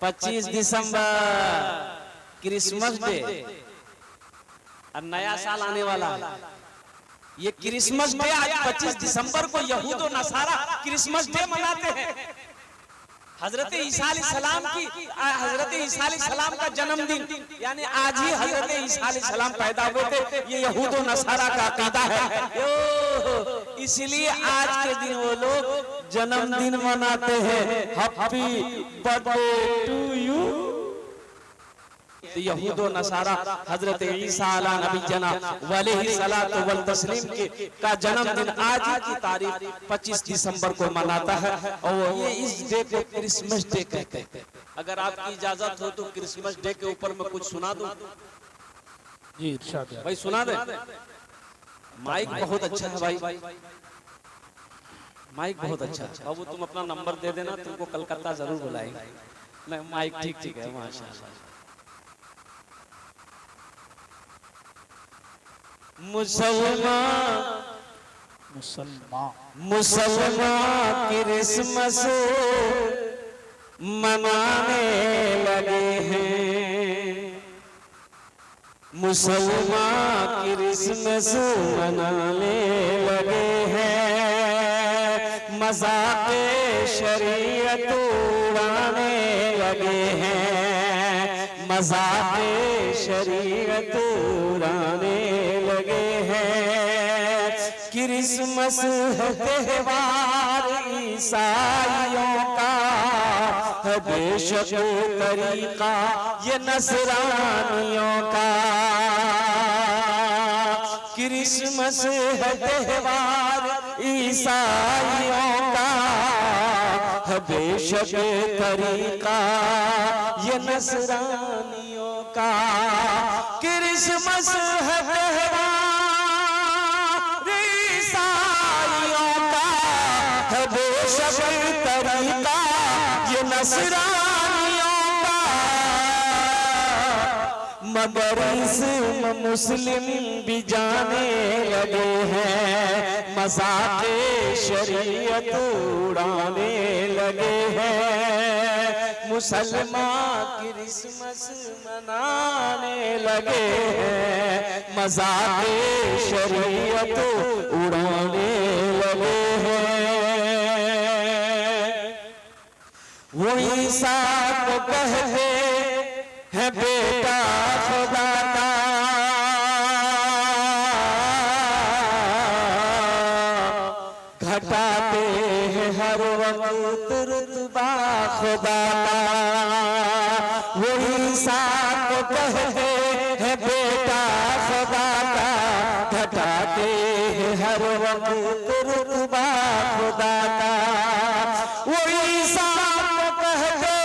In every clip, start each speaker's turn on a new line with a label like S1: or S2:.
S1: 25 दिसंबर Christmas day और नया साल आने वाला है। ये क्रिसमस डे आज 25 दिसंबर को यहूद और नसारा क्रिसमस डे मनाते हैं। हजरत ईसा अलैहिस्सलाम की हजरत ईसा अलैहिस्सलाम का जन्मदिन यानी आज ही हजरत ईसा अलैहिस्सलाम पैदा हुए थे। ये यहूद और नसारा का अकीदा है, इसलिए आज के दिन वो लोग जन्मदिन मनाते हैं। Happy birthday to you. यहूद और नसारा हजरत ईसा अला नबी जना अलैहिस्सलातु वल तस्लीम के का जन्मदिन आज ही की तारीख 25 दिसंबर को मनाता है और ये इस डे को क्रिसमस डे कहते हैं। अगर आपकी इजाजत हो तो क्रिसमस डे के ऊपर मैं कुछ सुना दूं।
S2: जी इरशाद
S1: भाई सुना दे। माइक बहुत अच्छा है भाई, माइक बहुत अच्छा है। बाबू तुम अपना नंबर दे देना, तुमको कलकत्ता जरूर बुलाएंगे। नहीं माइक ठीक है माशाल्लाह। मुसलमान क्रिसमस मनाने लगे हैं। मुसलमान क्रिसमस मनाने लगे हैं। मज़ाक़ शरीयत उड़ाने लगे हैं। मज़ाक़ शरीयत उड़ाने लगे हैं। क्रिसमस है त्योहार ईसाइयों का, है बेशक तरीका ये नसरानियों का। क्रिसमस है त्योहार ईसाइयों का, है बेशक तरीका ये नसरानियों का। क्रिसमस है त्योहार ईसाइयों का, है बेशक तरीका ये नसरानियों का। मगर इसमें मुस्लिम भी जाने लगे हैं। मज़ाक़ शरीयत उड़ाने लगे हैं। मुसलमान क्रिसमस मनाने लगे हैं। मज़ाक़ शरीयत उड़ाने लगे हैं। वो ईसा को कहते हैं बेटा खुदा का, घटाते हैं हर वक्त रुतबा खुदा का। वो ईसा को कहते हैं बेटा खुदा का, घटाते हैं हर वक्त रुतबा खुदा का। वो ईसा को कहते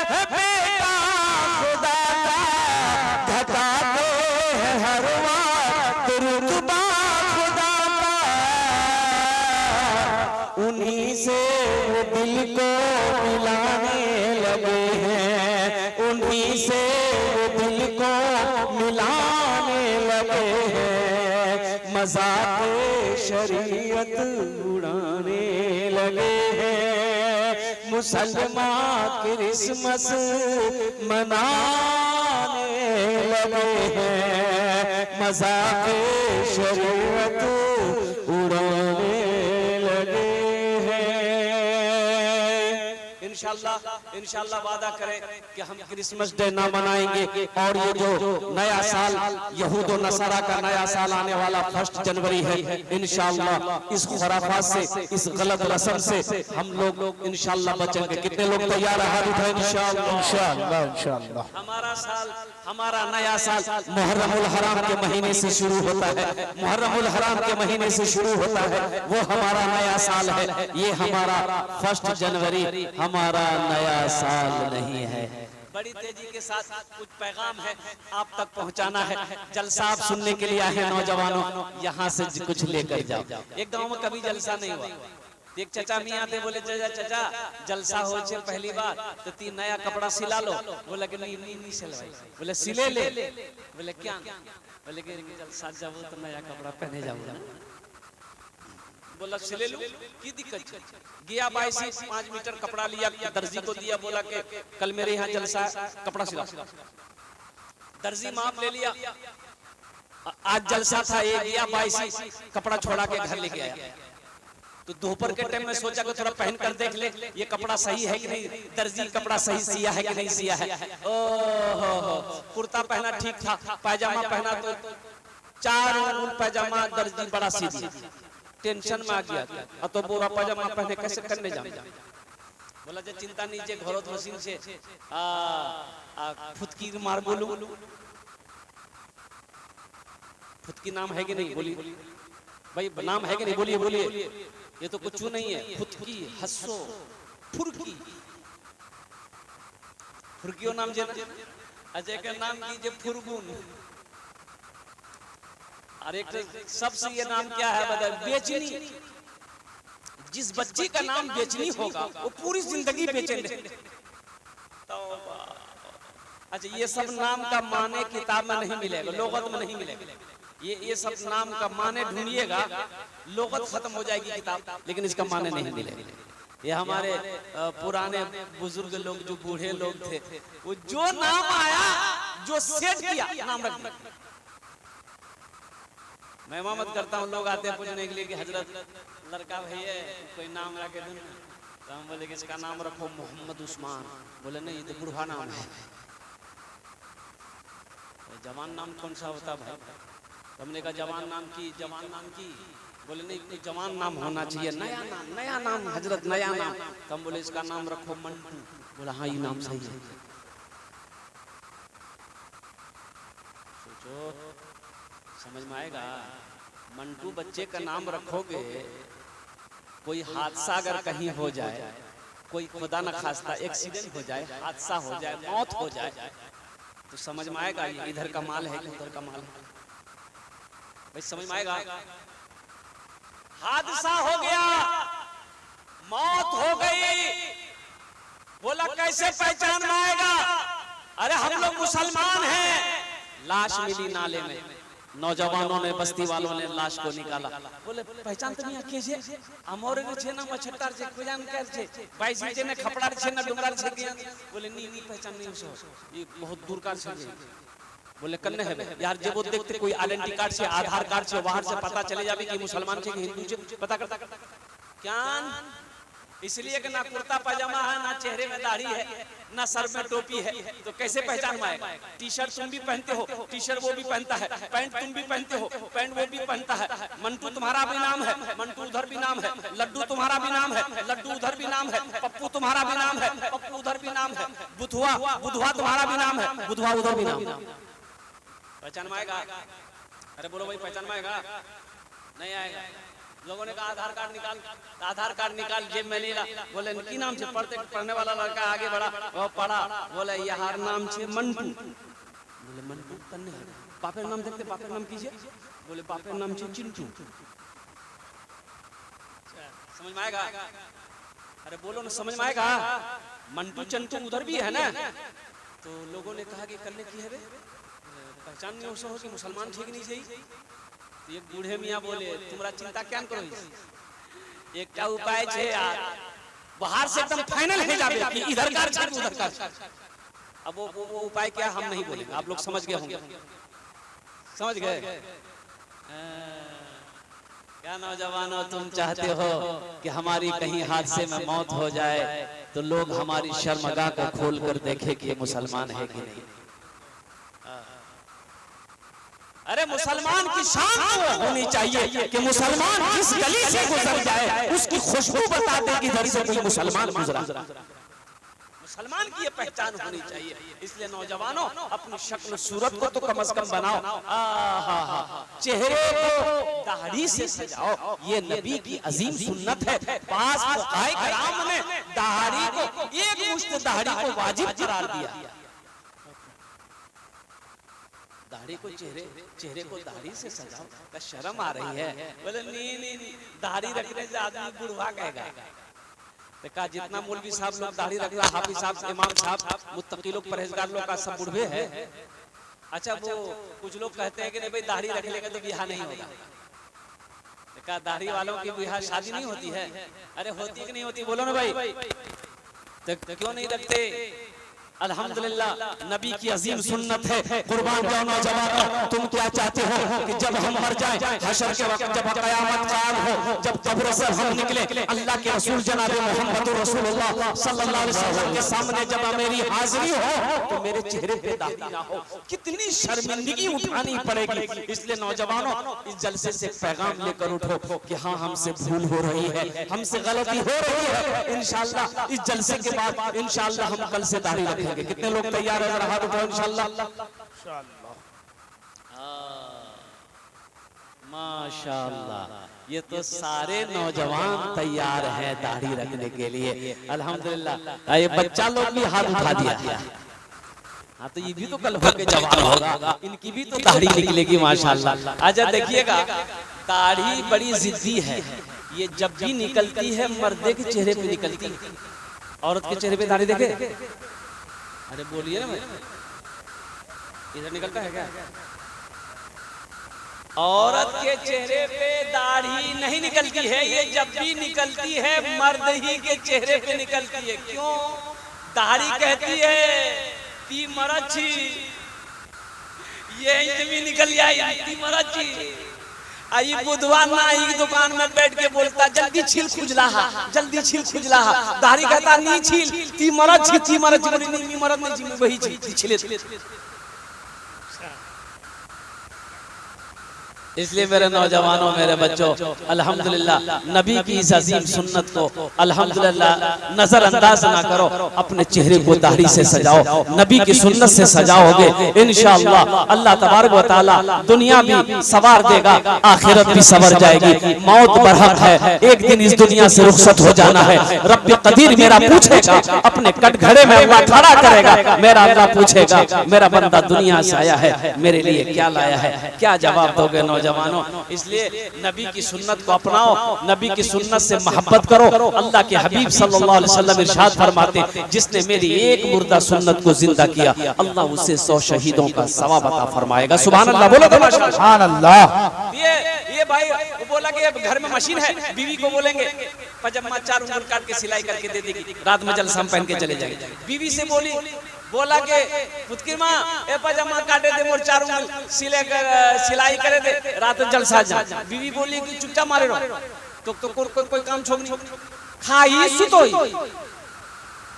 S1: हैं बेटा खुदा का, घटाते हैं हर वक्त रुतबा खुदा का। उन्हीं से वो दिल को मिलाने लगे हैं। उन्हीं से वो दिल को मिलाने लगे हैं। मज़ाक़ शरीयत उड़ाने लगे हैं। मुसलमान क्रिसमस मनाने लगे हैं। मज़ाक़ शरीयत उड़ाने लगे हैं। इंशाल्लाह वादा करें कि हम क्रिसमस डे ना मनाएंगे। और ये जो नया साल यहूद और नसारा का नया साल आने वाला 1 जनवरी है, इंशाल्लाह इस खुराफात से, इस गलत रस्म से हम लोग इंशाल्लाह बचेंगे। कितने लोग तैयार हैं? हाथ उठाएं। इंशाल्लाह हमारा साल, हमारा नया साल मुहर्रमुल हराम के महीने से शुरू होता है। मुहर्रमुल हराम के महीने से शुरू होता है, वो हमारा नया साल है। ये हमारा 1 जनवरी हमारा नया साल नहीं है। बड़ी तेजी के साथ कुछ पैगाम है आप तक पहुंचाना है। जलसा आप सुनने के लिए आए हैं नौजवानों, यहाँ से कुछ लेकर जाओ। एक गांव में कभी जलसा नहीं हुआ। एक चचा मियाँ थे, बोले चचा जलसा हो छे पहली बार तो 3 नया कपड़ा सिला लो। बोले कि नहीं सिलवाई। बोले सिले ले। बोले क्या? बोले कि जलसा जाओ तो नया कपड़ा पहने जाओ। बोला सिले लो, की दिक्कत है? गया 5 मीटर कपड़ा लिया, दर्जी को दिया, बोला कि कल मेरे यहाँ जलसा है, कपड़ा सिला। दर्जी माप ले लिया, आज जलसा था, ये गया 22 कपड़ा छोड़ा के घर लेके आया। तो दोपहर के टाइम में सोचा कि थोड़ा पहन कर देख ले ये कपड़ा सही है कि नहीं, दर्जी कपड़ा सही सिया है कि नहीं सिया है। ओहो, कुर्ता पहना ठीक था, पैजामा पहना तो 4 उंगल पैजामा दर्जी बड़ा सीधी, टेंशन में आ गया। अब तो पूरा पैजामा पहने कैसे करने जाऊं? बोला जे चिंता नहीं, जे घरों मशीन से फुटकी मार बोलू। फुटकी नाम है कि नहीं? बोलिए भाई, नाम है कि नहीं? बोलिए बोलिए। ये तो कुछ नहीं है, फुटकी, हस्सो, फुरकी, फुरकियो नाम जे अजय के नाम कीजिए फुरगुन। और एक सबसे ये नाम क्या है बता, बेचनी। जिस बच्ची का नाम बेचनी होगा वो पूरी जिंदगी बेचेंगे। तो अच्छा, ये सब नाम का माने किताब में नहीं मिलेगा, लोगत में नहीं मिलेगा। ये सब नाम का माने ढूंढिएगा, लोगत खत्म हो जाएगी किताब, लेकिन इसका माने नहीं मिलेगा। ये हमारे पुराने बुजुर्ग लोग, जो बूढ़े लोग थे, वो जो नाम आया, जो सेट किया, नाम रख दिया। मैं मत करता हूँ, लोग आते हैं पूछने के लिए कि हजरत लड़का भैया कोई नाम रखे दो, तो हम बोले कि इसका नाम रखो मोहम्मद उस्मान। बोले नहीं, ये तो बुढ़ा नाम है। जवान नाम कौन सा होता भाई? हमने कहा जवान नाम की। बोले नहीं, कोई जवान नाम होना चाहिए, नया नाम हजरत, नया नाम। तो हम बोले इसका नाम रखो मंटू। बोला हाँ, ये नाम सही है। सोचो, समझ में आएगा? मंटू बच्चे का नाम रखोगे, कोई हादसा अगर कहीं हो जाए, कोई खुदा न खास्ता एक्सीडेंट हो जाए, हादसा हो जाए, मौत हो जाए, तो समझ में आएगा ये इधर का माल है कि उधर का माल है? भाई समझ में आएगा? हादसा हो गया, मौत हो गई, बोला कैसे पहचान में आएगा? अरे हम लोग मुसलमान हैं। लाश मिली नाले में, नौजवानों ने, बस्ती वालों ने लाश को निकाला। बोले पहचान तो नहीं कैसे? अमोरे छे ना मछट्टार छे, खोजान कर छे, बाईसी छे ना खपड़ार छे ना डुंगार छे के। बोले नहीं पहचान नहीं, उसो ये बहुत दूर का छे। बोले कन्ने है यार, जब वो देखते कोई आइडेंटिटी कार्ड से, आधार कार्ड से, बाहर से पता चले जावे कि मुसलमान छे कि हिंदू छे, पता करता क्या? इसलिए कि ना कुर्ता पजामा है, ना चेहरे में दाढ़ी है, ना सर में टोपी है, तो कैसे पहचान में आएगा? टी शर्ट तुम भी पहनते हो, टी शर्ट वो भी पहनता है, पैंट तुम भी पहनते हो, पैंट वो भी पहनता है। मंटू तुम्हारा भी नाम है, मंटू उधर भी नाम है। लड्डू तुम्हारा भी नाम है, लड्डू उधर भी नाम है। पप्पू तुम्हारा भी नाम है, पप्पू उधर भी नाम है। बुधवा तुम्हारा भी नाम है, बुधवा उधर भी नाम है। पहचान में आएगा? अरे बोलो भाई, पहचान में आएगा? नहीं आएगा। लोगों ने कहा आधार कार्ड निकाल, आधार कार्ड निकाल, जेब में ले ला। बोले की नाम से? पढ़ने वाला लड़का आगे बढ़ा, वो पढ़ा, बोले यार नाम छे मंटू। बोले मंटू कन्ने है? बापे नाम देखते, बापे नाम कीजिए। बोले बापे नाम छे चिंटू। समझ में आएगा? अरे बोलो ना, समझ में आएगा? मंटू चंटू उधर भी है ना। तो लोगों ने कहा कि कन्ने की है, पहचान नहीं हो कि मुसलमान ठीक नहीं चाहिए। एक बूढ़े मियाँ बोले तुम्हारा चिंता क्या करो, एक उपाय छे यार, बाहर से एकदम फाइनल हो जावे कि इधर कार छे उधर कार। अब वो उपाय क्या हम नहीं बोलेंगे, आप लोग समझ गए होंगे। समझ गए? क्या नौजवानों, तुम चाहते हो कि हमारी कहीं हादसे में मौत हो जाए तो लोग हमारी शर्मगाह को खोल कर देखे कि मुसलमान है कि नहीं? अरे मुसलमान की शान होनी चाहिए कि मुसलमान जिस गली से गुजर जाए उसकी खुशबू बता दे कि इधर से कोई मुसलमान गुजरा। मुसलमान की ये पहचान होनी चाहिए। इसलिए नौजवानों, अपनी शक्ल सूरत को तो कम से कम बनाओ, चेहरे को दाढ़ी से सजाओ। ये नबी की अजीम सुन्नत है। पास आए कराम ने दाढ़ी को, एक मुश्त दाढ़ी को वाजिब करार दिया। दाढ़ी को, चेहरे को दाढ़ी से सजाओ। का शर्म आ रही है? बोले नहीं, दाढ़ी रखने से आदमी बुढ़वा कहेगा। तो कहा जितना मौलवी साहब लोग दाढ़ी रख रहा, हाफिज साहब, इमाम साहब, मुत्तकी लोग, परहेजगार लोग का सब बुढ़वे है। अच्छा, वो कुछ लोग कहते हैं कि नहीं भाई दाढ़ी रख लेगा तो बियाह नहीं होगा। क्या दाढ़ी वालों की बिहार शादी नहीं होती है? अरे होती कि नहीं होती, बोलो ना भाई। तो क्यों नहीं रखते? अल्हम्दुलिल्लाह नबी की अजीम सुन्नत है। कुर्बान जाओ नौजवानों, तुम क्या चाहते हो कि जब हम मर जाएं, हशर के वक्त जब क़यामत कायम हो, जब कब्र से हम निकले, अल्लाह के रसूल जनाब मोहम्मद रसूलुल्लाह सल्लल्लाहु अलैहि वसल्लम के सामने जब मेरी हाजिरी हो तो मेरे चेहरे पे दाढ़ी ना हो, कितनी शर्मिंदगी उठानी पड़ेगी। इसलिए नौजवानों, इस जलसे से पैगाम लेकर उठो कि हाँ, हमसे भूल हो रही है, हमसे गलती हो रही है। इंशाअल्लाह इस जलसे के बाद इंशाअल्लाह हम कल से दाढ़ी रखेंगे। कितने लोग तैयार है? हाथ उठाओ इंशाअल्लाह। माशाअल्लाह, ये तो सारे नौजवान तैयार हैं दाढ़ी रखने के लिए। अल्हम्दुलिल्लाह। ये बच्चा लोग भी हाथ उठा दिया। हाँ, तो ये भी तो कल होके जवान होगा, इनकी भी तो दाढ़ी निकलेगी माशाअल्लाह। अच्छा देखिएगा, दाढ़ी बड़ी जिद्दी है। ये जब भी निकलती है मर्दे के चेहरे पे निकलती है, औरत के चेहरे पे दाढ़ी देखे? अरे बोलिए ना भाई, इधर निकलता है क्या? औरत के चेहरे पे दाढ़ी नहीं निकलती है, ये जब भी निकलती है मर्द ही के चेहरे पे निकलती है। क्यों? दाढ़ी कहती है ती मरची, ये भी निकल जाए ती मरची। आई बुधवार ना आई दुकान में बैठ के बोलता जल्दी छील खुजला, जल्दी छील खुजला। दाढ़ी कहता नहीं छील, ती मरच बोली नहीं मरद नहीं, वही छीले। इसलिए मेरे नौजवानों, मेरे बच्चों, अल्हम्दुलिल्लाह नबी की इस अजीम सुन्नत को अल्हम्दुलिल्लाह नजरअंदाज ना करो, अपने चेहरे को दाढ़ी से सजाओ, नबी की सुन्नत से सजाओगे, इंशाअल्लाह अल्लाह तबारक व तआला दुनिया भी सवार देगा, आखिरत भी सवर जाएगी। मौत बरहक है, एक दिन इस दुनिया से रुखसत हो जाना है। रब्बे कदीर मेरा पूछेगा, अपने कटघरे में अल्लाह खड़ा करेगा, मेरा अल्लाह पूछेगा मेरा बंदा दुनिया से आया है, मेरे लिए क्या लाया है? क्या जवाब दोगे नौजवानों? इसलिए नबी की सुन्नत को अपनाओ, नबी की सुन्नत से मोहब्बत करो। अल्लाह के हबीब सल्लल्लाहु अलैहि वसल्लम इरशाद फरमाते, जिसने मेरी एक मुर्दा सुन्नत को जिंदा किया, अल्लाह उसे 100 शहीदों का सवाब अता फरमाएगा। सुभान अल्लाह, बोलो तो माशाअल्लाह। सुभान अल्लाह। ये भाई बोला कि घर में मशीन है, बीवी को बोलेंगे पजामा 4 उंगल काट के सिलाई करके दे देगी, रात में जलसा पहन के चले जाएंगे। बीवी से बोला के पुतकी माँ ए पजामा काटे दे मोर 4 उंगल सिलाई करे दे, रात में जलसा जा। बीवी बोली कि चुपचाप मारे रहो, तो कोई काम छोड़ नहीं, खाई सुतोई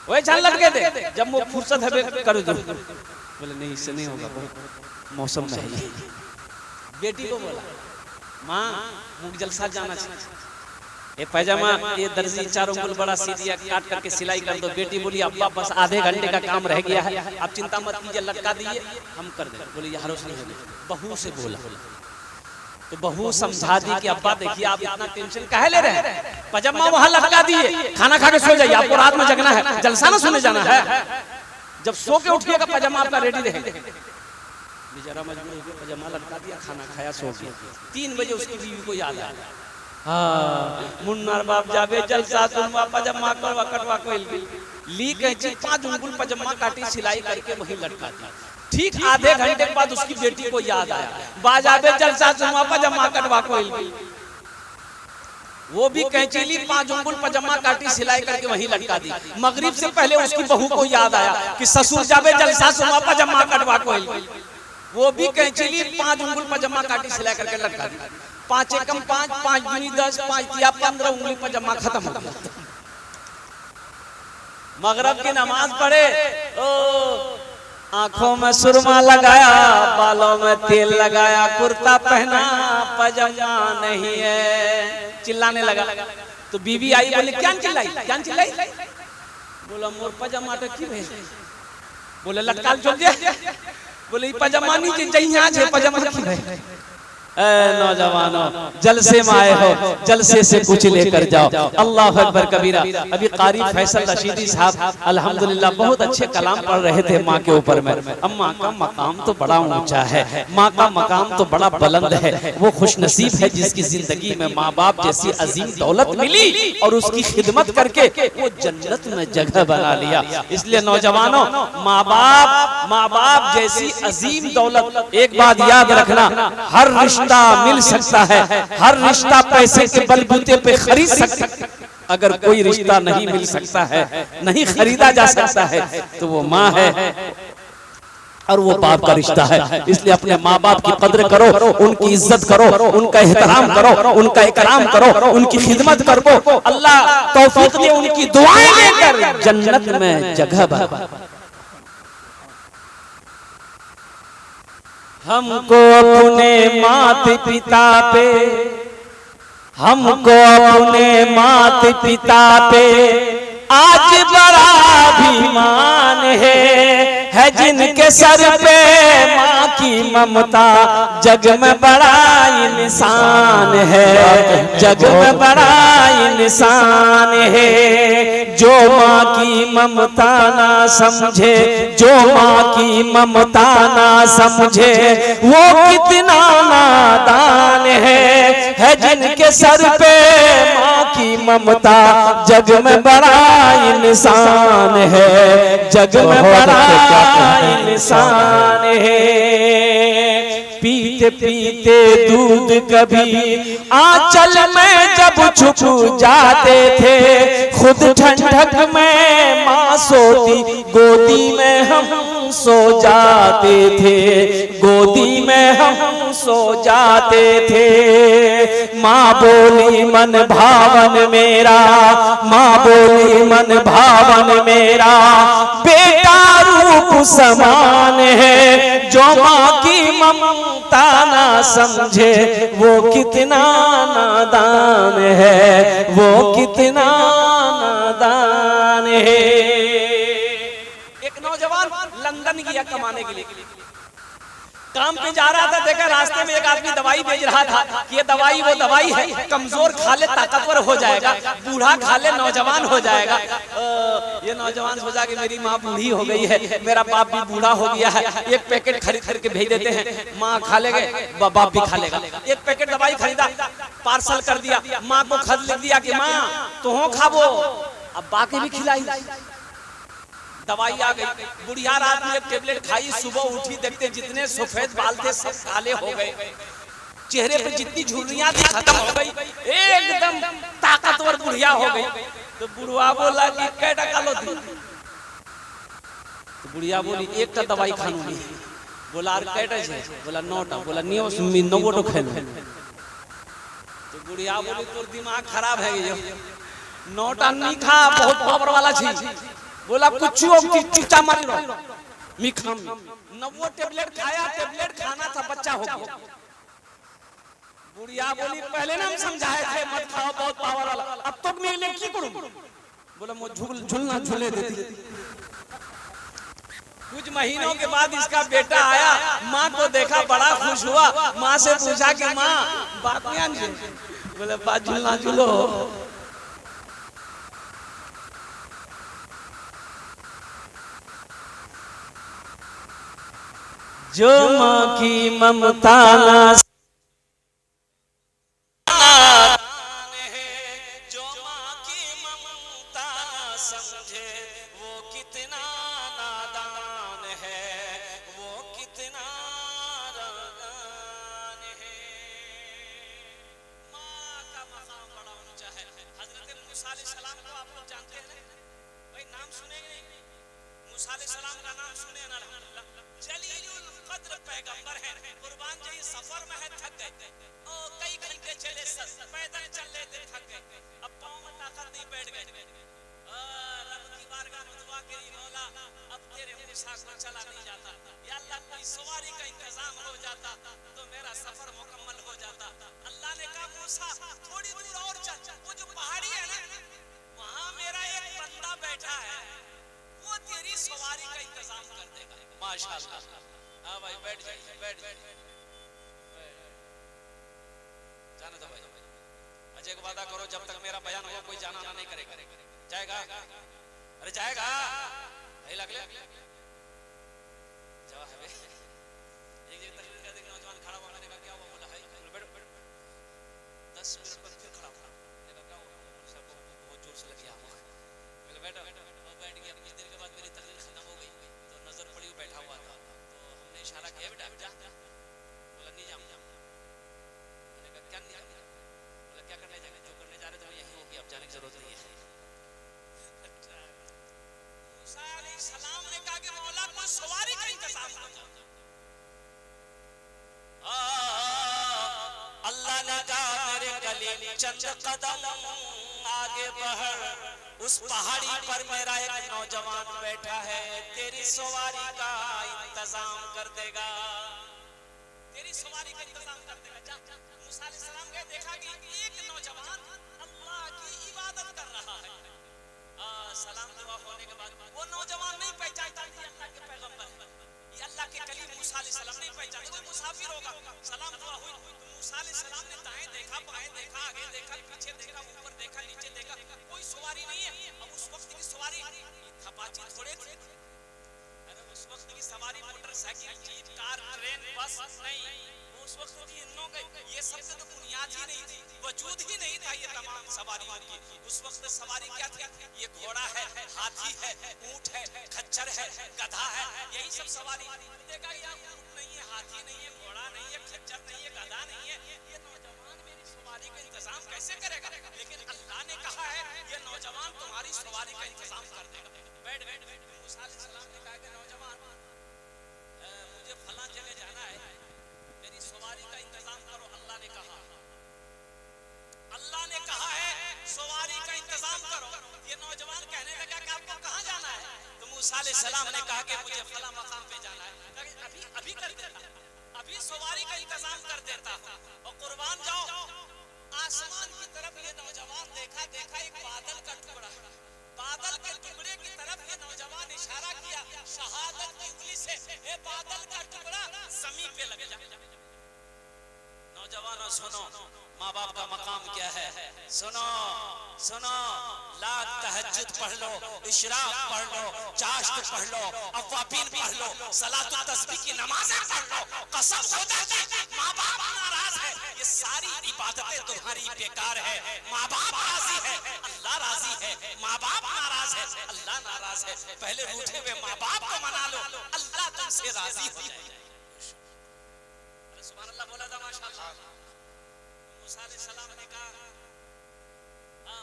S1: वही जान लटके दे, जब वो फुर्सत है कर दो। बोले नहीं, इससे नहीं होगा, मौसम में है। बेटी को बोला माँ मुझे जलसा जाना चाहिए, ये पैजामा ये दर्जी 4 उंगल बड़ा सी दिया, काट करके सिलाई कर दो। बेटी बोली अब्बा बस आधे घंटे का काम रह गया है, आप चिंता मत कीजिए, लटका दीजिए हम कर दें। बोले यार नहीं होगी, बहू से बोला तो बहू समझा दी कि अब्बा देखिए आप इतना टेंशन काहे ले रहे हैं, पैजामा वहां लटका दिए, खाना खा के सो जाइए, आपको रात में जगना है, जलसा ना सुने जाना है। जब सो के उठिएगा पैजामा आपका रेडी रहेगा। बेचारा मजबूर होकर पैजामा लटका दिया, खाना खाया, सो गया। 3 बजे उसकी बीवी को याद आया, हाँ मुन्नार बाप जावे जलसा सुनवा पजामा करवा कटवा को ली कह 5 उंगल पजामा काटी, सिलाई करके वही लटका दी। ठीक आधे घंटे के बाद उसकी बेटी को याद आया, बाजावे जलसा सुनवा पजामा कटवा को वो भी कैंची ली, 5 उंगल पजामा काटी, सिलाई करके वही लटका दी। मगरिब से पहले उसकी बहू को याद आया कि ससुर जावे जलसा सुनवा पजामा कटवा को, वो भी कैंची ली, 5 उंगल पजामा काटी, सिलाई करके लटका दी। 5 एकम 5, 5 दूनी 10, 5 तिया 15 उंगली पजामा खत्म हो गया। मगरब की नमाज पढ़े, आंखों में सुरमा लगाया, बालों में तेल लगाया, कुर्ता पहना, पजामा नहीं है, चिल्लाने लगा। तो बीवी आई, बोले क्या चिल्लाई, क्या चिल्लाई? बोला मोर पजामा तो की भेज, बोले लटकाल चल दिया। बोले पजामा नहीं चाहिए, पजामा की भेज। नौजवानों जलसे में आए हो, जलसे से कुछ लेकर जाओ। अल्लाह अकबर कबीरा। अभी कारी फैसल रशीदी साहब अल्हम्दुलिल्लाह बहुत अच्छे कलाम पढ़ रहे थे माँ के ऊपर में। अब माँ का मकाम तो बड़ा ऊंचा है, माँ का मकाम तो बड़ा बुलंद है। वो खुशनसीब है जिसकी जिंदगी में माँ बाप जैसी अजीम दौलत मिली और उसकी खिदमत करके वो जन्नत में जगह बना लिया। इसलिए नौजवानों माँ बाप जैसी अजीम दौलत, एक बात याद रखना, हर रिश्ता मिल सकता है, हर रिश्ता पैसे के बलबूते पे खरीद सकता है, अगर कोई रिश्ता नहीं मिल सकता है, नहीं खरीदा जा सकता है, तो वो माँ है और वो बाप का रिश्ता है। इसलिए अपने माँ बाप की कद्र करो, उनकी इज्जत करो, उनका एहतराम करो, उनका इकराम करो, उनकी खिदमत करो। अल्लाह तौफीक दे, उनकी दुआएं लेकर जन्नत में जगह बना। हमको अपने माता पिता पे, हमको अपने माता पिता पे आज बड़ा अभिमान है जिनके सर पे माँ की ममता, जग में बड़ा इंसान है, जग में बड़ा इंसान है। जो माँ की ममता ना समझे, जो माँ की ममता ना समझे, वो कितना नादान है जिनके सर पे माँ की ममता, जग में बड़ा इंसान है, जग में बड़ा इंसान है। पीते पीते दूध कभी आंचल में जब छुप जाते थे, खुद ठंडक में माँ सोती, गोदी में हम सो जाते थे, गोदी में हम सो जाते थे। माँ बोली मन भावन मेरा, माँ बोली मन भावन मेरा, बेटा रूप समान है। जो माँ की ममता ना समझे, वो कितना नादान है, वो कितना नादान है। एक नौजवान लंदन गया कमाने के लिए, काम पे जा रहा था, देखा रास्ते में एक आदमी दवाई बेच रहा था कि ये दवाई वो दवाई है, कमजोर खा ले ताकतवर हो जाएगा, बूढ़ा खा ले नौजवान हो जाएगा। ये नौजवान सोचा कि मेरी माँ बूढ़ी हो गई है, मेरा बाप भी बूढ़ा हो गया है, एक पैकेट खरीद करके भेज देते हैं, माँ खा लेंगे, बाप भी खा लेगा। एक पैकेट दवाई खरीदा, पार्सल कर दिया, माँ को खत लिख दिया कि माँ तुम खाबो, अब बाकी भी खिलाई। दवाई आ गई, बुढ़िया रात में एक टेबलेट खाई, सुबह उठी देखते जितने सफेद बाल थे सब काले हो गए, चेहरे पे जितनी झुर्रियां थी खत्म हो गई, एकदम ताकतवर बुढ़िया हो गई। तो बुढ़वा बोला कि कै टका लो थी? तो बुढ़िया बोली एक टा दवाई खानूंगी। बोला कै टा है? बोला 9 टा। बोला 9 तो खा लो। तो बुढ़िया बोली तोर दिमाग खराब है, ये 9 टा नहीं खा, बहुत पावर वाला चीज। बोला कुछ चुच्चा मारी रहो, मिखम 9 टेबलेट खाया, टेबलेट खाना था, बच्चा हो गया। बुढ़िया बोली पहले ना हम समझाए थे मत खाओ, बहुत पावर वाला, अब तो मैं ले की करूं? बोला मुझे झूलना झूले देती। कुछ महीनों के बाद इसका बेटा आया, माँ को देखा, बड़ा खुश हुआ, माँ से पूछा कि माँ बात नहीं आनी? बोले बात झूलना झूलो। जो माँ की ममता ना है, जो माँ की ममता ना समझे, वो कितना नादान है, वो कितना नादान है। माँ का मकाम बड़ा ऊंचा है। हजरत मूसा अलैहिस्सलाम को आप लोग जानते हैं भाई, नाम सुने नहीं? मूसा अलैहिस्सलाम का नाम सुने ना? जलीलुल कद्र पैगंबर है, कुर्बान जाइए सफर में है, थक गए, कई घंटे चले, पैदल चल रहे थे, थक गए, अब पाँव में ताकत नहीं, बैठ गए। रब की बारगाह में दुआ करी, मौला अब तेरे मूसा को चला नहीं जाता, या अल्लाह कोई सवारी का इंतजाम हो जाता तो मेरा सफर मुकम्मल हो जाता। अल्लाह ने कहा मूसा थोड़ी दूर और चल, वो जो पहाड़ी है ना वहां मेरा एक बंदा बैठा है, वो तेरी सवारी का इंतजाम कर देगा। माशाअल्लाह। हाँ भाई बैठ जाइए, बैठ जाने दो भाई, अजय को वादा करो जब तक मेरा बयान हो कोई जाना नहीं करेगा। जाएगा? अरे जाएगा, लग ले जवाब है। एक जगह तकरीर कर देगा, नौजवान खड़ा हुआ, मैंने कहा क्या हुआ? बोला भाई बैठ 10 मिनट पर फिर खड़ा हुआ, मैंने कहा क्या हुआ? सबको बहुत जोर से लग गया, मैंने बैठा, वो बैठ गया। कुछ देर के बाद मेरी तकरीर खत्म हो गई तो नजर पड़ी, वो बैठा हुआ था, तो हमने इशारा किया बेटा जा, बोला नहीं जाऊंगा। 10 मिनट बाद फिर खड़ा हुआ, मैंने कहा क्या हुआ? बोला 10 मिनट पर फिर खड़ा हुआ, मैंने कहा क्या हुआ? बोला सबको बहुत जोर से लग गया, मैंने कहा क्या हुआ? बोला बैठ, वो बैठ गया। कुछ देर के बाद मेरी तकरीर खत्म हो गई तो नजर पड़ी, वो बैठा हुआ था, तो हमने इशारा किया बेटा जा, बोला नहीं जाऊंगा। 10 सवारी का इंतजाम हो जाए। अल्लाह ने कहा मेरे कलीम चंद कदम आगे बढ़, उस पहाड़ी पर मेरा एक नौजवान बैठा है, तेरी सवारी का इंतजाम कर देगा, तेरी सवारी का इंतजाम कर देगा। जा मूसा अलैहिस्सलाम गए, देखा कि एक नौजवान अल्लाह की इबादत कर रहा है। सलाम दुआ होने के बाद वो नौजवान नहीं पहचानता कि अल्लाह के पैगंबर है, ये अल्लाह के कलीम मूसा अलैहिस्सलाम नहीं पहचानता, कोई मुसाफिर होगा। सलाम दुआ हुई तो मूसा अलैहिस्सलाम ने दाएं देखा, बाएं देखा, आगे देखा, पीछे देखा, ऊपर देखा, नीचे देखा, कोई सवारी नहीं है। अब उस वक्त की सवारी थपाची थोड़े थी, अरे उस वक्त की सवारी मोटरसाइकिल, जीप, कार, ट्रेन, बस नहीं, उस वक्त की ये सब तो बुनियाद ही नहीं थी, वजूद ही नहीं था ये तमाम सवारियों की। उस वक्त सवारी क्या थी? ये घोड़ा है, हाथी है, ऊंट है, खच्चर है, गधा है, यही सब सवारी। देखा यार ऊंट नहीं है, हाथी नहीं है, घोड़ा नहीं है, खच्चर नहीं है, गधा नहीं है, ये नौजवान मेरी सवारी का इंतजाम कैसे करेगा? लेकिन अल्लाह ने कहा है ये नौजवान तुम्हारी सवारी का इंतजाम कर देगा। बैठ बैठ बैठ। मूसा अलैहिस्सलाम ने कहा कि नौजवान मुझे फलां जगह जाना है, मेरी सवारी का इंतजाम करो। अल्लाह ने कहा है सवारी का इंतजाम करो। ये नौजवान कहने लगा कि आपको कहाँ जाना है? तो मूसा अलैहिस्सलाम ने कहा कि मुझे फला मकाम पे जाना है। अभी अभी कर देता, अभी सवारी का इंतजाम कर देता हूँ। और कुर्बान जाओ, आसमान की तरफ ये नौजवान देखा, एक बादल का टुकड़ा, बादल के टुकड़े की तरफ ये नौजवान इशारा किया शहादत की उंगली से, ए बादल का टुकड़ा जमीन पे लग जा। नौजवानों सुनो, माँ बाप का मकाम क्या है, सुनो सुनो, लाख तहज्जुद पढ़ लो, इशराक पढ़ लो, चाश्त पढ़ लो, अव्वाबीन पढ़ लो, सलातुत तस्बीह की नमाज़ें पढ़ लो, कसम खुदा की माँ बाप नाराज है, ये सारी इबादतें तुम्हारी बेकार है। माँ बाप राजी है, अल्लाह राजी है, माँ बाप नाराज है, अल्लाह नाराज है। पहले रूठे हुए माँ बाप को मना लो, अल्लाह तुमसे राजी हो जाएगा। सुभान अल्लाह बोला था माशाअल्लाह। मूसा अलैहिस्सलाम ने कहा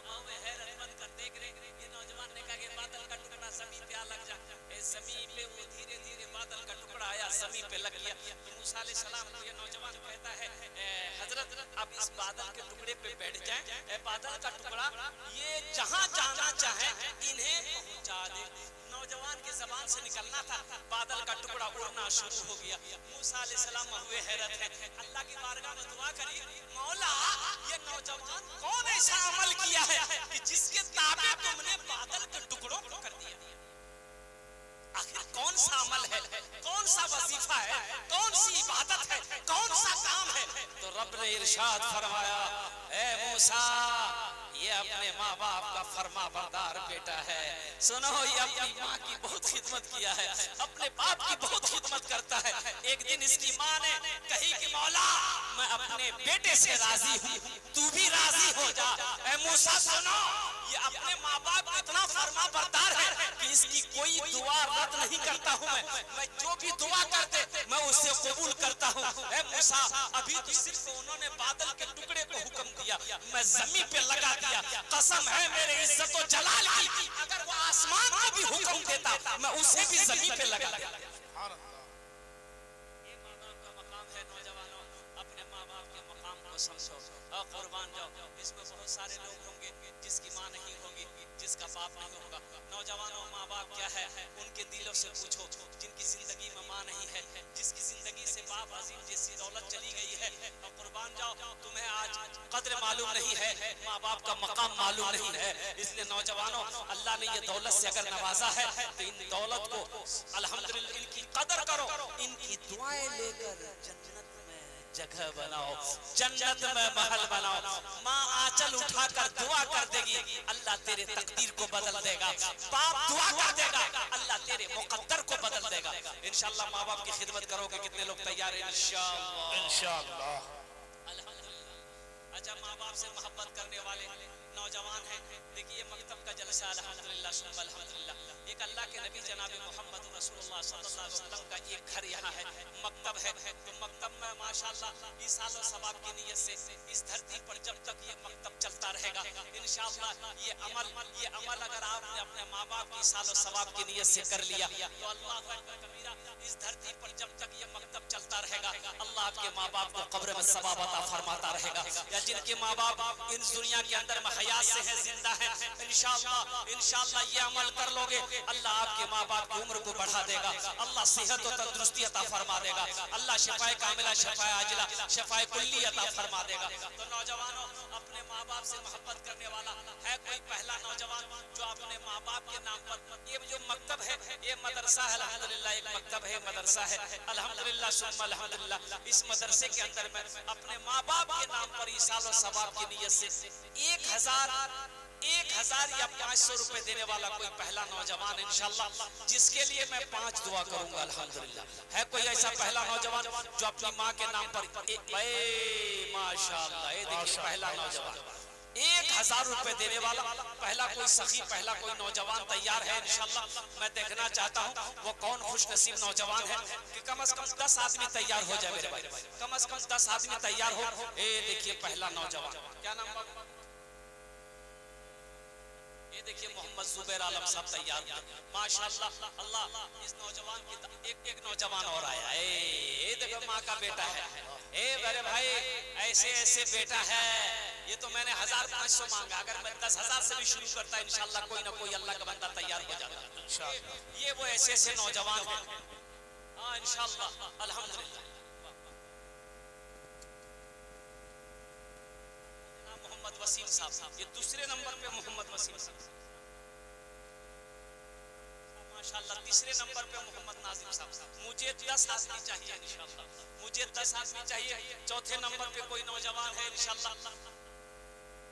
S1: मावे हैरत बन कर देख रहे, ये नौजवान ने कहा कि बादल का टुकड़ा ज़मीन पे आ लग जा। ज़मीन पे वो धीरे धीरे बादल का टुकड़ा आया, ज़मीन पे लग गया। तो मूसा अलैहिस्सलाम को ये नौजवान कहता है हजरत अब इस बादल के टुकड़े पे बैठ जाएं, बादल का टुकड़ा ये जहाँ जाना चाहे इन्हें पहुँचा दे। नौजवान की जबान से निकलना था, बादल का टुकड़ा उड़ना शुरू हो गया। मूसा अलैहिस्सलाम हुए हैरत है, अल्लाह की बारगाह में दुआ करी, मौला ये नौजवान कौन ऐसा अमल किया है कि जिसके ताबे तुमने बादल के टुकड़ों को कर दिया? आखिर कौन सा अमल है, कौन सा वजीफा है, कौन सी इबादत है, कौन सा काम है? तो रब ने इरशाद फरमाया, ए मूसा ये अपने माँ बाप का फरमा बरदार बेटा है। सुनो, ये अपनी माँ की बहुत खिदमत किया है, अपने बाप की बहुत खिदमत करता है। एक दिन इसकी माँ ने कही कि मौला मैं अपने बेटे से राजी हूँ, तू भी राजी हो जा। ए मूसा सुनो, ये अपने माँ बाप को इतना फरमा बरदार है कि इसकी कोई दुआ रद्द नहीं करता हूँ। मैं जो भी दुआ करते मैं उससे कबूल करता हूँ। ए मूसा अभी तो सिर्फ उन्होंने बादल के टुकड़े को हुक्म दिया, मैं जमीन पे लगा दिया, कसम है मेरे इज्जत और जलाल की, अगर वो आसमान को भी हुक्म देता मैं उसे भी जमीन पे लगा देता। ये माँ बाप का मकाम है। नौजवानों अपने माँ बाप के मकाम को समझो और कुर्बान जाओ। इसमें बहुत सारे लोग होंगे जिसकी माँ नहीं होगी, जिसका बाप नहीं होगा। नौजवानों माँ बाप क्या है उनके दिलों से पूछो, जिनकी जिंदगी में माँ नहीं है, जिसकी जिंदगी से बाप अजीम जैसी दौलत चली गई है। और कुर्बान जाओ, तुम्हें आज कद्र मालूम नहीं है, माँ बाप का मकाम मालूम नहीं है। इसलिए नौजवानों अल्लाह ने ये दौलत से अगर नवाजा है तो इन दौलत को अल्हम्दुलिल्लाह इनकी कदर करो, इनकी दुआएं लेकर जन्नत में जगह बनाओ, जन्नत में महल बनाओ। माँ आंचल उठाकर दुआ कर देगी, अल्लाह तेरे तकदीर को बदल देगा। बाप दुआ कर देगा, अल्लाह तेरे मुकद्दर को बदल देगा। इंशाअल्लाह माँ बाप की खिदमत करोगे, कितने लोग तैयार हैं? इंशाअल्लाह। अच्छा, माँ बाप से मोहब्बत करने वाले नौजवान हैं, देखिए मकतब का जलसा अल्हम्दुलिल्लाह सुम्मा अल्हम्दुलिल्लाह। एक अल्लाह के नबी जनाब मोहम्मद रसूलुल्लाह सल्लल्लाहु अलैहि वसल्लम का एक घर यहाँ है, मकतब है। तो मकतब में माशाअल्लाह ईसाल और सवाब की नियत से इस धरती पर जब तक ये मकतब चलता रहेगा इंशाअल्लाह ये अमल अगर आपने अपने माँ बाप की ईसाल और सवाब की नियत से कर लिया तो अल्लाह इस धरती पर जब तक ये मकतब चलता रहेगा अल्लाह आपके माँ बाप को कब्र में सवाब अता फरमाता रहेगा। या जिनके माँ बाप इन दुनिया के अंदर में हयात से हैं, जिंदा हैं, इंशाअल्लाह ये अमल कर लोगे अल्लाह आपके माँ बाप की उम्र को बढ़ा देगा, अल्लाह सेहत और तंदुरुस्ती अता फरमा देगा, अल्लाह शिफाए कामिला शिफाए आजिला शिफाए कुल्ली अता फरमा देगा। तो नौजवानों, अपने माँ बाप से मोहब्बत करने वाला है कोई पहला नौजवान जो अपने माँ बाप के नाम पर, ये जो मकतब है ये मदरसा है अल्हम्दुलिल्लाह, एक मकतब है मदरसा है अल्हम्दुलिल्लाह सुम्मा अल्हम्दुलिल्लाह। इस मदरसे के अंदर में अपने माँ बाप के नाम पर ईसाल और सवाब की नियत से 1000 या 500 रुपए देने वाला कोई पहला नौजवान इंशाअल्लाह, जिसके लिए मैं 5 दुआ करूंगा अल्हम्दुलिल्लाह। है कोई ऐसा पहला नौजवान जो अपनी माँ के नाम पर माशाअल्लाह, ये देखिए पहला नौजवान 1000 रुपए देने वाला पहला कोई सखी, पहला कोई नौजवान तैयार है इंशाअल्लाह। मैं देखना चाहता हूँ वो कौन खुश नसीब नौजवान है कि कम से कम 10 आदमी तैयार हो जाए मेरे भाई, कम से कम 10 आदमी तैयार हो। ए देखिए पहला नौजवान, क्या नाम बाबू? ये देखिए मोहम्मद जुबैर आलम साहब तैयार हुए माशाअल्लाह। अल्लाह इस नौजवान की एक नौजवान और आया, ये देखो माँ का बेटा है। ए मेरे भाई ऐसे ऐसे बेटा है, ये तो मैंने 1500 मांगा, अगर मैं 10,000 से भी शुरू करता इंशाअल्लाह कोई ना कोई अल्लाह का बंदा तैयार हो जाता। ये वो ऐसे ऐसे नौजवान है हाँ इंशाअल्लाह अल्हम्दुलिल्लाह। मोहम्मद वसीम साहब, ये दूसरे नंबर पे मोहम्मद वसीम साहब माशाअल्लाह। तीसरे नंबर पे मोहम्मद नाजिम साहब। मुझे 10 आदमी चाहिए इंशाअल्लाह, मुझे 10 आदमी चाहिए। चौथे नंबर पे कोई नौजवान है इंशाअल्लाह।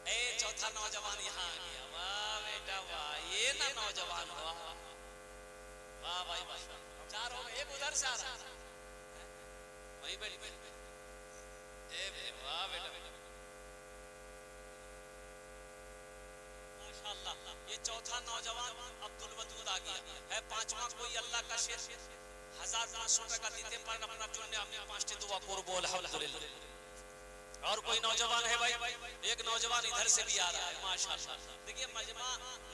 S1: ए चौथा नौजवान यहाँ आ गया, वाह बेटा वाह, ये ना नौजवान हुआ, वाह भाई वाह। 4 हो गए, एक उधर से आ रहा है वही बेटी, ए वाह बेटा माशाअल्लाह। ये चौथा नौजवान अब्दुल वदूद आ गया है। 5वां कोई अल्लाह का शेर 1500 टका देते पर अपना चुनने हमने 5 दुआ करबो अल्हम्दुलिल्लाह। और कोई नौजवान है भाई, एक नौजवान इधर से भी आ रहा है माशाअल्लाह। देखिए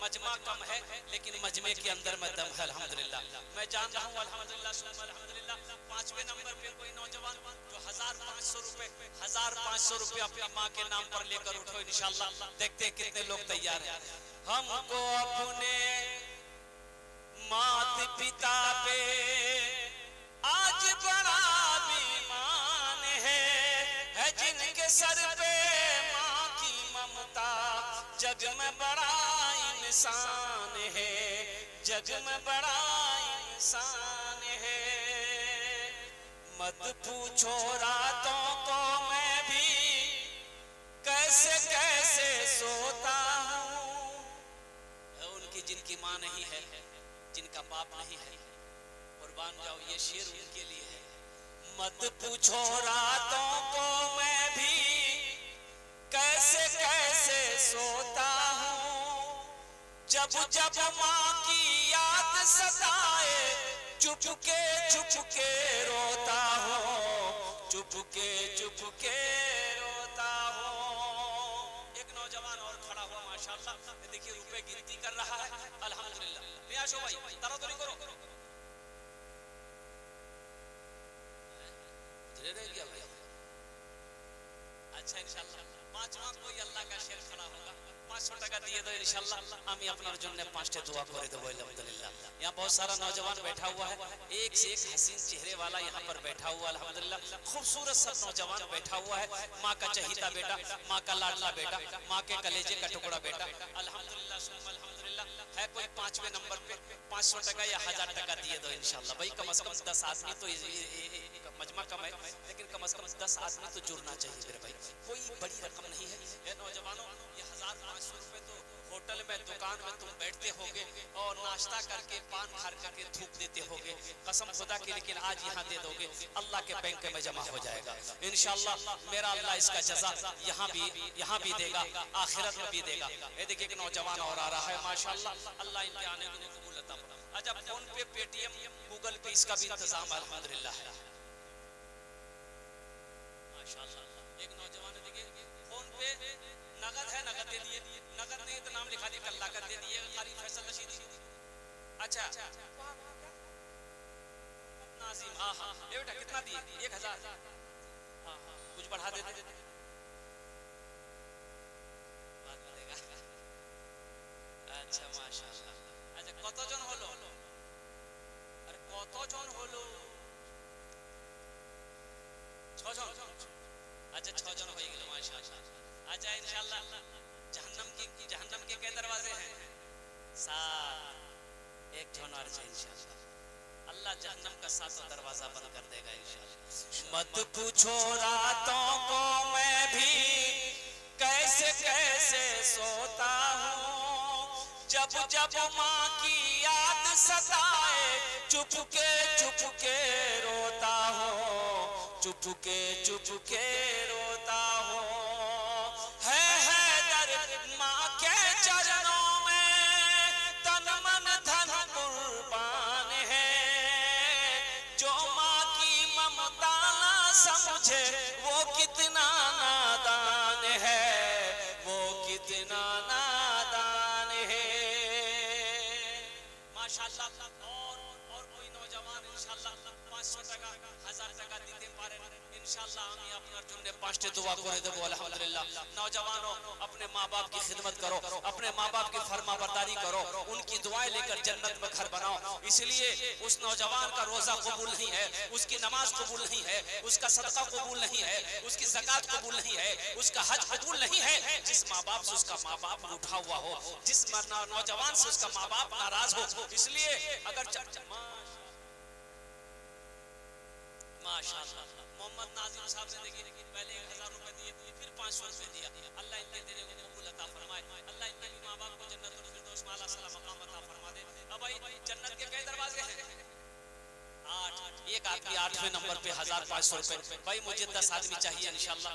S1: मजमा कम है लेकिन मजमे के अंदर में दम है अल्हम्दुलिल्लाह। मैं जान रहा हूँ अल्हम्दुलिल्लाह सुम्मा अल्हम्दुलिल्लाह। 5वें नंबर पे कोई नौजवान जो 1500 रुपए अपनी माँ के नाम पर लेकर उठो इंशाअल्लाह। देखते हैं कितने लोग तैयार हैं। हमको अपने माता पिता पे आज बड़ा अभिमान है जिनके सर पे माँ की ममता, जग में बड़ा इंसान है, जग में बड़ा इंसान है। मत पूछो रातों को मैं भी कैसे कैसे सोता हूँ। उनकी जिनकी माँ नहीं है, जिनका बाप नहीं है, कुर्बान जाओ, ये शेर उनके लिए है। मत पूछो रातों को मैं भी कैसे कैसे सोता हूँ, जब जब माँ की याद सताए चुपके चुपके रोता हूँ, चुपके चुपके रोता हूँ। एक नौजवान और खड़ा हुआ माशाअल्लाह, देखिए रुपए गिनती कर रहा है अल्हम्दुलिल्लाह। रियाशो भाई तरातरी करो, रह गया भाई। अच्छा इंशाअल्लाह 5वां कोई अल्लाह का शेर खड़ा होगा, 500 टका दिए दो इंशाअल्लाह। আমি আপনার জন্য 5টা दुआ করে দেব अल्हम्दुलिल्लाह। यहाँ बहुत सारा नौजवान बैठा हुआ है, एक से एक हसीन चेहरे वाला यहाँ पर बैठा हुआ अल्हम्दुलिल्लाह। खूबसूरत सब नौजवान बैठा हुआ है, माँ का चहीता बेटा, माँ का लाडला बेटा, माँ के कलेजे का टुकड़ा बेटा अल्हम्दुलिल्लाह सुम्मा अल्हम्दुलिल्लाह। है कोई 5वें नंबर पे 500 टका या 1000 टका दिए दो इंशाअल्लाह। भाई कम से कम 10 आदमी तो मजमा कम है लेकिन कम से कम 10 आदमी तो जुड़ना चाहिए मेरे भाई, कोई बड़ी रकम नहीं है। ये नौजवानों ये 1500 रुपए तो होटल में दुकान में तुम बैठते होगे और नाश्ता करके पान खा करके थूक देते होगे, कसम खुदा की, लेकिन आज यहाँ दे दोगे अल्लाह के बैंक में जमा हो जाएगा इंशाअल्लाह। मेरा अल्लाह इसका जज़ा यहाँ भी देगा, आखिरत में भी देगा। ये देखिए एक नौजवान और आ रहा है माशाअल्लाह। अल्लाह इनके आने को कबूल अता फरमाए। अच्छा फोन पे, पेटीएम, गूगल पे इसका भी इंतजाम अल्हम्दुलिल्लाह है माशाअल्लाह। एक नौजवान देखिए फोन पे नगद है, नगद दे दिए, नगद नहीं तो नाम लिखा दिए, कल्ला कर दे दिए, कारी फैसल रशीद। अच्छा ये बेटा कितना दिए? 1000। हाँ कुछ बढ़ा देते बात बढ़ेगा। अच्छा माशाআল্লাহ। अच्छा কতজন হলো? আরে কতজন হলো? 6 জন। अच्छा 6 জন হয়ে গেল माशाআल्लाह। अच्छा इंशाल्लाह जहन्नम के कई दरवाजे हैं? 7। एक जन और इंशाल्लाह अल्लाह जहन्नम का 7वां दरवाजा बंद कर देगा इंशाल्लाह। मत पूछो रातों को मैं भी कैसे कैसे सोता हूँ, जब जब माँ की याद सताए चुपके रोता हूँ, चुपके रोता हूँ। है दर्द माँ के चरणों में, तन मन धन कुर्बान है। जो माँ की ममता ना समझे वो कितना नादान है, वो कितना नादान है। माशाअल्लाह। और कोई नौजवान इंशाल्लाह 500 টাকা 1000 টাকা দিতে পারেন इंशाल्लाह আমি আপনার জন্য 5টি দোয়া করে দেব আলহামদুলিল্লাহ। नौजवानों अपने माँ बाप की खिदमत करो, अपने माँ बाप की फरमाबरदारी करो, उनकी दुआएं लेकर जन्नत में घर बनाओ। इसलिए उस नौजवान का रोजा कबूल नहीं है, उसकी नमाज कबूल नहीं है, उसका सदका कबूल नहीं है, उसकी ज़कात कबूल नहीं है, उसका हज कबूल नहीं है जिस माँ बाप से उसका माँ बाप उठा हुआ हो, जिस नौजवान से उसका माँ बाप नाराज हो। इसलिए अगर माशाअल्लाह मोहम्मद नाजिम साहब ने देखिए पहले 1000 रुपए दिए, फिर 500 रुपए दिया। अल्लाह इनके देने को कबूल अता फरमाए, अल्लाह इनके भी माँ बाप को जन्नतुल फिरदौस में आला सलाम मकाम अता फरमा दे। अब भाई जन्नत के कई दरवाजे हैं? 8। एक आदमी 8वें नंबर पे 1500 रुपए। भाई मुझे 10 आदमी चाहिए इंशाल्लाह,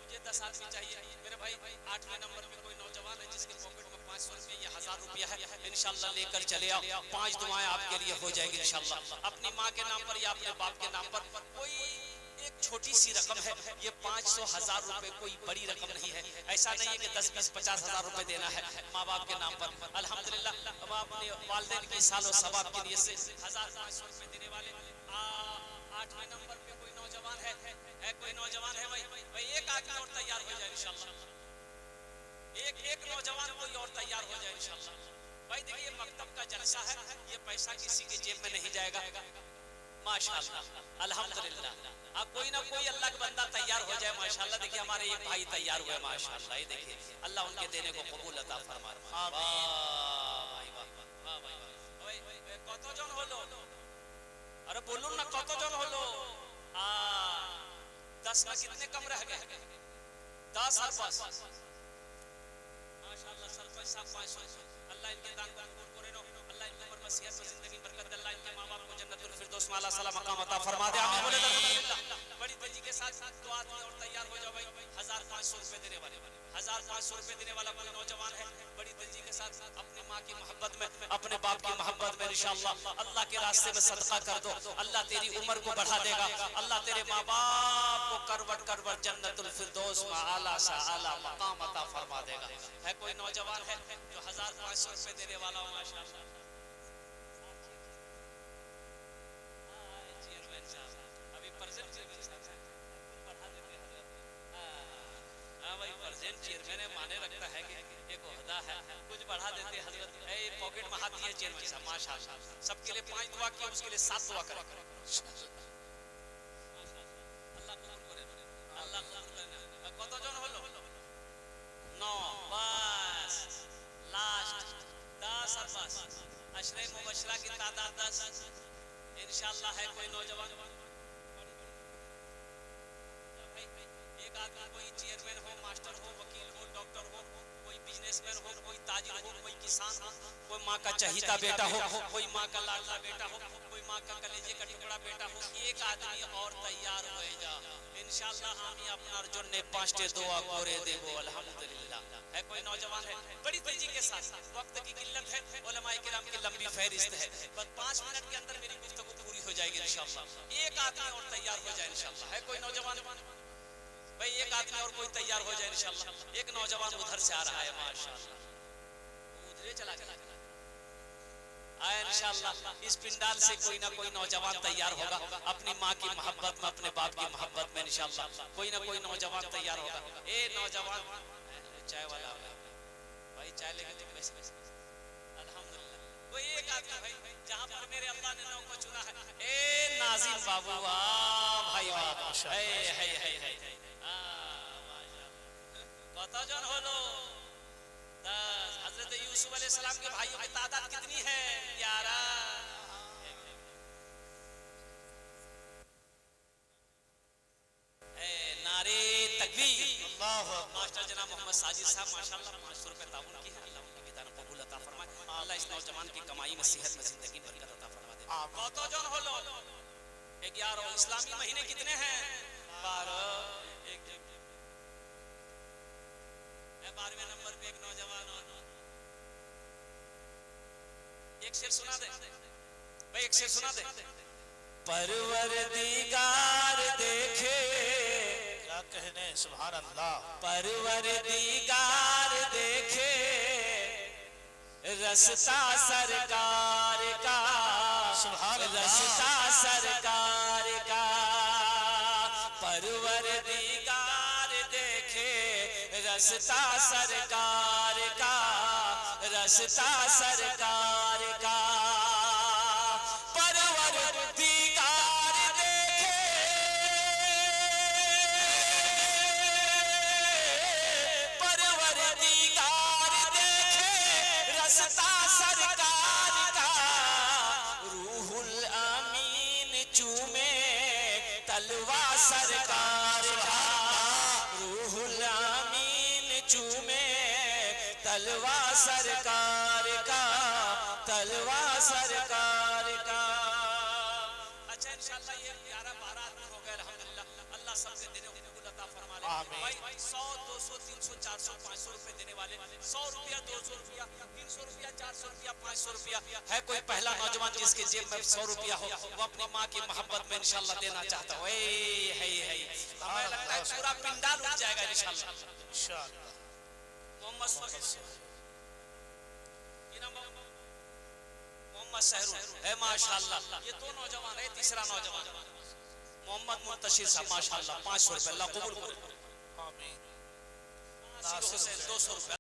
S1: मुझे 10 आदमी चाहिए मेरे भाई। 8वें नंबर पे कोई नौजवान है जिसके पॉकेट में 500 रुपए या 1000 रुपया है, इंशाल्लाह लेकर चले आओ। 5 दुआएं आपके लिए हो जाएगी इंशाल्लाह। अपनी माँ के नाम पर या अपने बाप के नाम पर कोई एक छोटी सी रकम है, ये 500 1000 रुपए कोई बड़ी रकम नहीं है। ऐसा नहीं है कि 10 20 50 हजार रुपए देना है माँ बाप के नाम पर। अल्हम्दुलिल्लाह अब अपने वालिदैन की सालो सवाब के लिए से 1500 रुपए देने वाले 8वें नंबर पे कोई नौजवान है कोई नौजवान है भाई एक आदमी और तैयार हो जाए इंशाल्लाह। एक नौजवान कोई और तैयार हो जाए इंशाल्लाह। भाई देखिए मकतब का जलसा है, ये पैसा किसी के जेब में नहीं जाएगा माशाअल्लाह अल्हम्दुलिल्लाह। अब कोई ना कोई अल्लाह का बंदा तैयार हो जाए माशाअल्लाह। देखिए हमारे एक भाई तैयार हुए माशाअल्लाह, ये देखिए अल्लाह उनके देने को कबूल अता फरमाए। आमीन। वाह भाई কতজন হলো? अरे बोलूं ना কতজন হলো? 10 में कितने कम रह गए? 10 और 5 माशाअल्लाह। सरपंच साहब 500। अल्लाह इनके दान को कबूल करे नो, अल्लाह इनकी उम्र मसीहत में जिंदगी बरकत दे, अल्लाह इनके मां-बाप को जन्नतुल फिरदौस में आला सलाम मकाम अता फरमा दे। आमीन बोले अल्हम्दुलिल्लाह। बड़ी तेजी के साथ दो आदमी और तैयार हो जाओ भाई। 1500 रुपए देने वाले 1500 रुपए देने वाला कोई नौजवान है, बड़ी तेजी के साथ अपनी माँ की मोहब्बत में अपने बाप की मोहब्बत में इंशाअल्लाह अल्लाह के रास्ते में सदका कर दो, अल्लाह तेरी उम्र को बढ़ा देगा, अल्लाह तेरे माँ बाप को करवट जन्नतुल फिरदौस में आला सा आला मकाम अता फरमा देगा। है कोई नौजवान है जो 1500 रुपए देने वाला हो माशाअल्लाह? अभी प्रेजेंट भाई प्रेजेंट चेयरमैन है, माने रखता है कि एक ओहदा है, कुछ बढ़ा देते हजरत। ए पॉकेट में हाथ दिए चेयरमैन साहब माशाअल्लाह। सबके लिए 5 दुआ किया, उसके लिए 7 दुआ करें। अल्लाह कबूल करे, अल्लाह कबूल करे। কতজন হলো? 9। बस लास्ट 10 और 5 अशरे मुबशरा की तादाद 10 इंशाअल्लाह। है कोई नौजवान? एक आदमी कोई चेयरमैन हो, मास्टर हो, वकील हो, डॉक्टर हो, कोई बिजनेसमैन हो, कोई ताजिर हो, कोई किसान हो, कोई माँ का चहीता बेटा हो, कोई माँ का लाडला बेटा हो, कोई माँ का कलेजे का टुकड़ा बेटा हो। एक आदमी और तैयार हो जा इंशाअल्लाह। हम अपना अर्जुन ने 5 दुआ करे देबो अल्हम्दुलिल्लाह। है कोई नौजवान है? बड़ी तेजी के साथ, वक्त की किल्लत है, उलमाए किराम की लंबी फहरिस्त है, बस 5 मिनट के अंदर मेरी गुफ्तगू पूरी हो जाएगी इंशाअल्लाह। एक आदमी और तैयार हो जाए इंशाअल्लाह। है कोई नौजवान भाई? एक आदमी और कोई तैयार हो जाए इंशाअल्लाह। एक नौजवान उधर से आ रहा है माशाअल्लाह, उधर चला गया। इंशाअल्लाह इस पिंडाल से कोई ना कोई नौजवान तैयार होगा अपनी माँ की मोहब्बत में, अपने बाप की मोहब्बत में। इंशाअल्लाह कोई ना कोई नौजवान तैयार होगा। ए नौजवान चाय वाला भाई, चाय लेके तुम कैसे? अल्हम्दुलिल्लाह कोई एक आदमी भाई जहाँ पर मेरे अल्लाह ने नाम को चुना है। ए नाज़िम बाबू वाह भाई वाह, है कत जन होलो? हजरत यूसुफ अलैहिस्सलाम के भाइयों की तादाद कितनी है? 11। नारे तकबीर, मास्टर जनाब मोहम्मद साजिद साहब माशाल्लाह 500 रुपए ताउन की है। अल्लाह उनकी विदान कबूल अता फरमाए। अल्लाह इस नौजवान की कमाई में सेहत में जिंदगी बरकत अता फरमा दे। कत जन होलो? 11। इस्लामी महीने कितने हैं? 12। 12वें नंबर पे एक नौजवान एक शेर सुना दे भाई, एक शेर सुना दे। परवरदिगार देखे,
S2: क्या कहने, सुभान अल्लाह।
S1: परवरदिगार देखे रस्ता सरकार का,
S2: सुभान अल्लाह।
S1: रस्ता सरकार का। परवरदिगार देखे रस्ता सरकार का, रस्ता सरकार का। परवरदिगार देखे, परवरदिगार देखे रस्ता सरकार का। रूहुल अमीन चूमे तलवा सरकार का, रूहुल अमीन चूमे तलवा सरकार का, तलवा सरकार का। अच्छा इंशाअल्लाह ये 11-12 आदमी हो गए अल्हम्दुलिल्लाह। अल्लाह सबके दिलों को कबूल अता फरमा ले भाई। 100 200 300 400 500 रुपए देने वाले, 100 रुपया 200 रुपया 300 रुपया 400 रुपया 500 रुपया है। कोई पहला नौजवान जिसके जेब में 100 रुपया हो, वो अपनी माँ की मोहब्बत में इंशाअल्लाह देना चाहता हो। है हमें लगता है पूरा पिंडाल उठ जाएगा इंशाअल्लाह। मोहम्मद सहरुल है माशाअल्लाह। ये 2 नौजवान है, तीसरा नौजवान मोहम्मद मुंतशिर साहब माशाअल्लाह 500 रुपए अल्लाह कबूल करे। आमीन। 200 रुपए